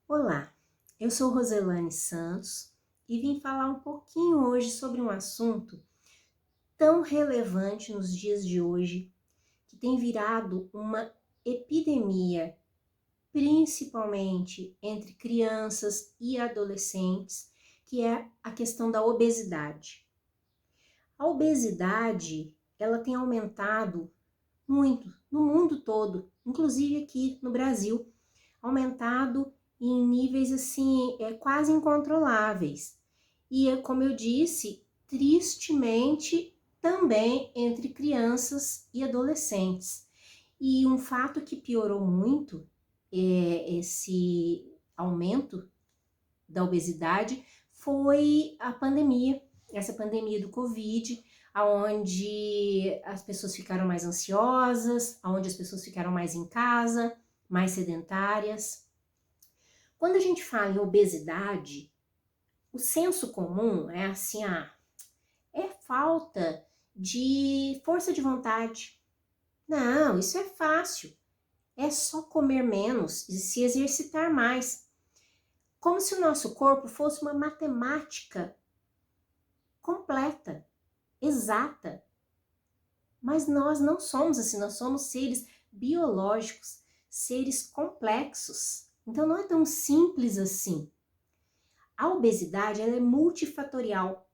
Olá, eu sou Roselane Santos e vim falar um pouquinho hoje sobre um assunto tão relevante nos dias de hoje, que tem virado uma epidemia, principalmente entre crianças e adolescentes, que é a questão da obesidade. A obesidade, ela tem aumentado muito no mundo todo, inclusive aqui no Brasil, aumentado em níveis assim, quase incontroláveis. E como eu disse, tristemente também entre crianças e adolescentes. E um fato que piorou muito esse aumento da obesidade foi a pandemia, essa pandemia do Covid, onde as pessoas ficaram mais ansiosas, onde as pessoas ficaram mais em casa, mais sedentárias. Quando a gente fala em obesidade, o senso comum é assim, é falta de força de vontade. Não, isso é fácil. É só comer menos e se exercitar mais. Como se o nosso corpo fosse uma matemática completa, exata. Mas nós não somos assim, nós somos seres biológicos, seres complexos. Então não é tão simples assim. A obesidade, ela é multifatorial.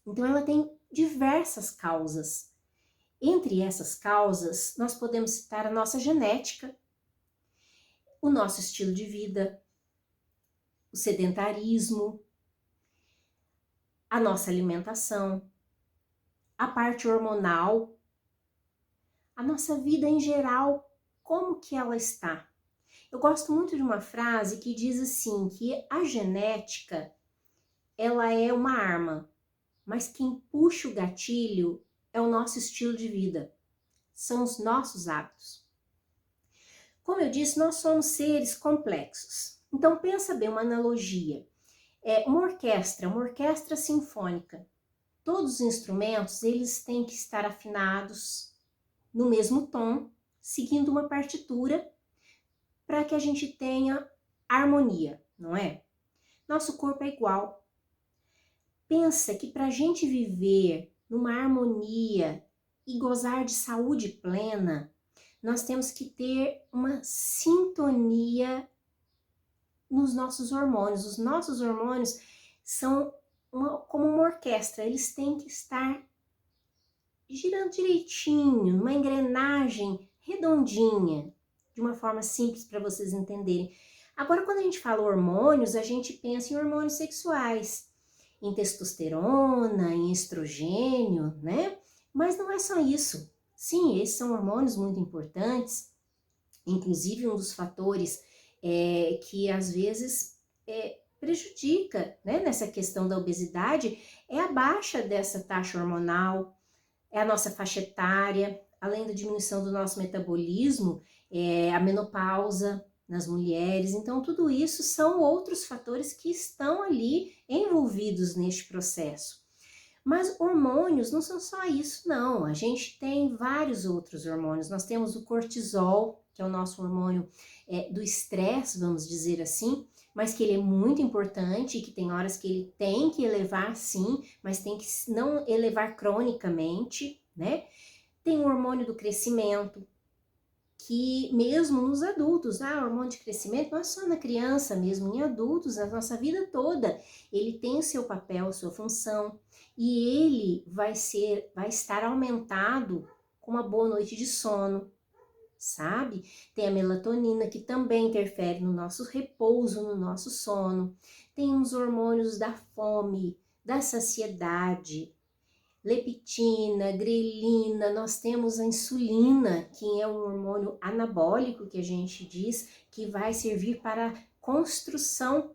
Então ela tem diversas causas. Entre essas causas, nós podemos citar a nossa genética, o nosso estilo de vida, o sedentarismo, a nossa alimentação, a parte hormonal, a nossa vida em geral, como que ela está. Eu gosto muito de uma frase que diz assim, que a genética, ela é uma arma, mas quem puxa o gatilho é o nosso estilo de vida, são os nossos hábitos. Como eu disse, nós somos seres complexos. Então pensa bem, uma analogia. Uma orquestra sinfônica. Todos os instrumentos, eles têm que estar afinados no mesmo tom, seguindo uma partitura, para que a gente tenha harmonia, não é? Nosso corpo é igual. Pensa que para a gente viver numa harmonia e gozar de saúde plena, nós temos que ter uma sintonia nos nossos hormônios. Os nossos hormônios são como uma orquestra, eles têm que estar girando direitinho, numa engrenagem redondinha, de uma forma simples para vocês entenderem. Agora, quando a gente fala hormônios, a gente pensa em hormônios sexuais, em testosterona, em estrogênio, né? Mas não é só isso. Sim, esses são hormônios muito importantes, inclusive um dos fatores que às vezes prejudica, né, nessa questão da obesidade é a baixa dessa taxa hormonal, é a nossa faixa etária, além da diminuição do nosso metabolismo, a menopausa nas mulheres. Então, tudo isso são outros fatores que estão ali envolvidos neste processo. Mas hormônios não são só isso, não. A gente tem vários outros hormônios. Nós temos o cortisol, que é o nosso hormônio do estresse, vamos dizer assim, mas que ele é muito importante e que tem horas que ele tem que elevar sim, mas tem que não elevar cronicamente, né? Tem o hormônio do crescimento, que mesmo nos adultos, o hormônio de crescimento não é só na criança, mesmo em adultos, na nossa vida toda, ele tem o seu papel, a sua função, e ele vai estar aumentado com uma boa noite de sono, sabe? Tem a melatonina, que também interfere no nosso repouso, no nosso sono. Tem os hormônios da fome, da saciedade, leptina, grelina, nós temos a insulina, que é um hormônio anabólico, que a gente diz, que vai servir para construção,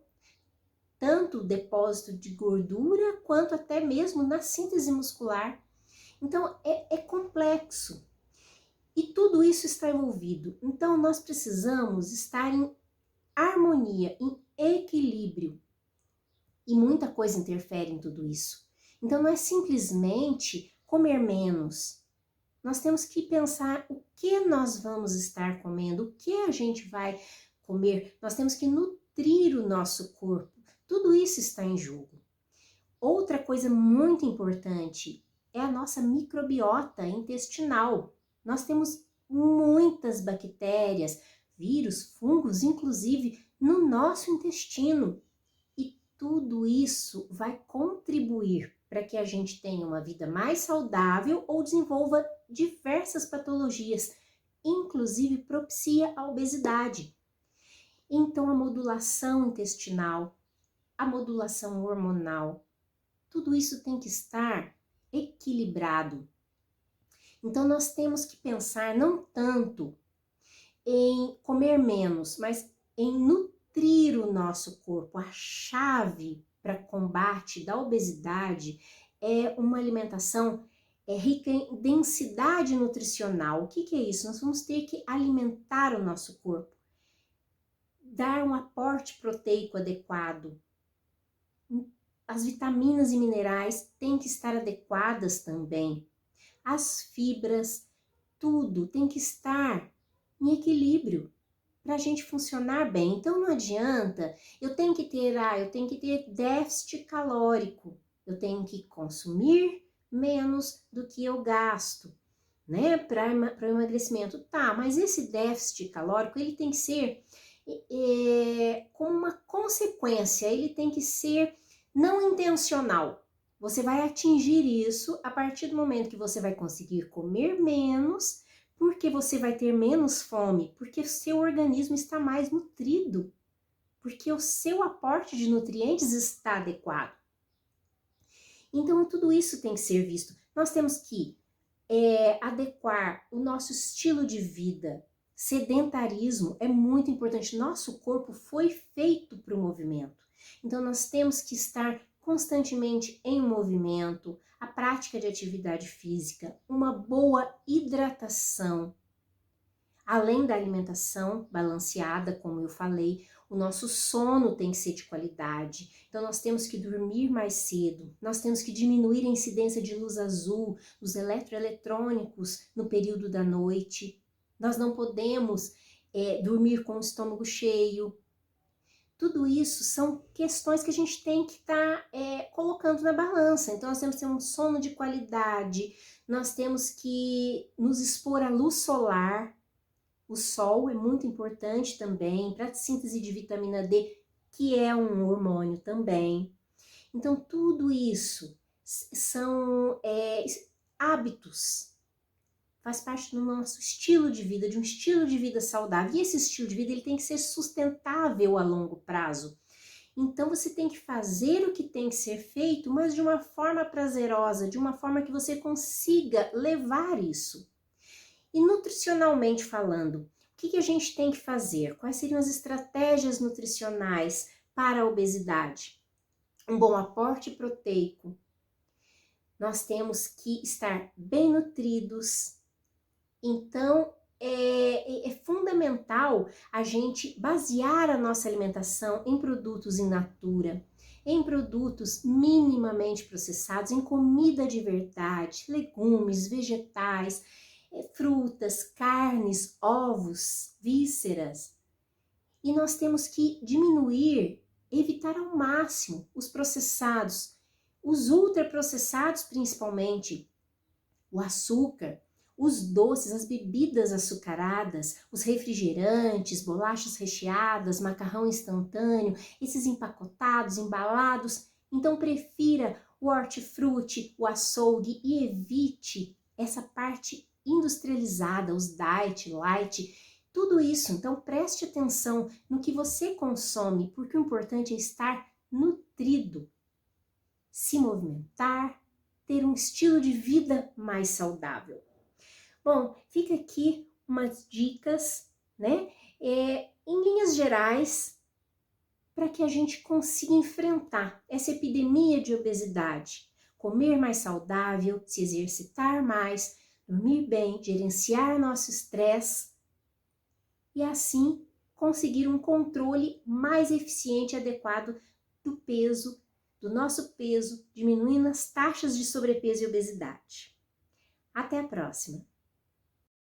tanto do depósito de gordura, quanto até mesmo na síntese muscular. Então, é complexo. E tudo isso está envolvido. Então, nós precisamos estar em harmonia, em equilíbrio. E muita coisa interfere em tudo isso. Então, não é simplesmente comer menos. Nós temos que pensar o que nós vamos estar comendo, o que a gente vai comer. Nós temos que nutrir o nosso corpo. Tudo isso está em jogo. Outra coisa muito importante é a nossa microbiota intestinal. Nós temos muitas bactérias, vírus, fungos, inclusive no nosso intestino. E tudo isso vai contribuir para que a gente tenha uma vida mais saudável ou desenvolva diversas patologias, inclusive propicia a obesidade. Então, a modulação intestinal, a modulação hormonal, tudo isso tem que estar equilibrado. Então, nós temos que pensar não tanto em comer menos, mas em nutrir o nosso corpo. A chave para combate da obesidade é uma alimentação rica em densidade nutricional. O que é isso? Nós vamos ter que alimentar o nosso corpo, dar um aporte proteico adequado. As vitaminas e minerais têm que estar adequadas também. As fibras, tudo tem que estar em equilíbrio para a gente funcionar bem. Então não adianta, eu tenho que ter déficit calórico, eu tenho que consumir menos do que eu gasto, né, para o emagrecimento. Tá, mas esse déficit calórico, ele tem que ser como uma consequência, ele tem que ser não intencional. Você vai atingir isso a partir do momento que você vai conseguir comer menos, porque você vai ter menos fome, porque o seu organismo está mais nutrido, porque o seu aporte de nutrientes está adequado. Então, tudo isso tem que ser visto. Nós temos que adequar o nosso estilo de vida. Sedentarismo é muito importante. Nosso corpo foi feito para o movimento. Então, nós temos que estar constantemente em movimento, a prática de atividade física, uma boa hidratação. Além da alimentação balanceada, como eu falei, o nosso sono tem que ser de qualidade. Então, nós temos que dormir mais cedo, nós temos que diminuir a incidência de luz azul, dos eletroeletrônicos no período da noite. Nós não podemos dormir com o estômago cheio. Tudo isso são questões que a gente tem que estar colocando na balança. Então, nós temos que ter um sono de qualidade, nós temos que nos expor à luz solar. O sol é muito importante também para a síntese de vitamina D, que é um hormônio também. Então, tudo isso são hábitos, faz parte do nosso estilo de vida, de um estilo de vida saudável. E esse estilo de vida ele tem que ser sustentável a longo prazo. Então, você tem que fazer o que tem que ser feito, mas de uma forma prazerosa, de uma forma que você consiga levar isso. E nutricionalmente falando, o que a gente tem que fazer? Quais seriam as estratégias nutricionais para a obesidade? Um bom aporte proteico. Nós temos que estar bem nutridos. Então, é fundamental a gente basear a nossa alimentação em produtos in natura, em produtos minimamente processados, em comida de verdade, legumes, vegetais, frutas, carnes, ovos, vísceras. E nós temos que diminuir, evitar ao máximo os processados, os ultraprocessados principalmente, o açúcar, os doces, as bebidas açucaradas, os refrigerantes, bolachas recheadas, macarrão instantâneo, esses empacotados, embalados. Então prefira o hortifruti, o açougue e evite essa parte industrializada, os diet, light, tudo isso. Então preste atenção no que você consome, porque o importante é estar nutrido, se movimentar, ter um estilo de vida mais saudável. Bom, fica aqui umas dicas, né, em linhas gerais, para que a gente consiga enfrentar essa epidemia de obesidade. Comer mais saudável, se exercitar mais, dormir bem, gerenciar nosso estresse e assim conseguir um controle mais eficiente e adequado do peso, do nosso peso, diminuindo as taxas de sobrepeso e obesidade. Até a próxima!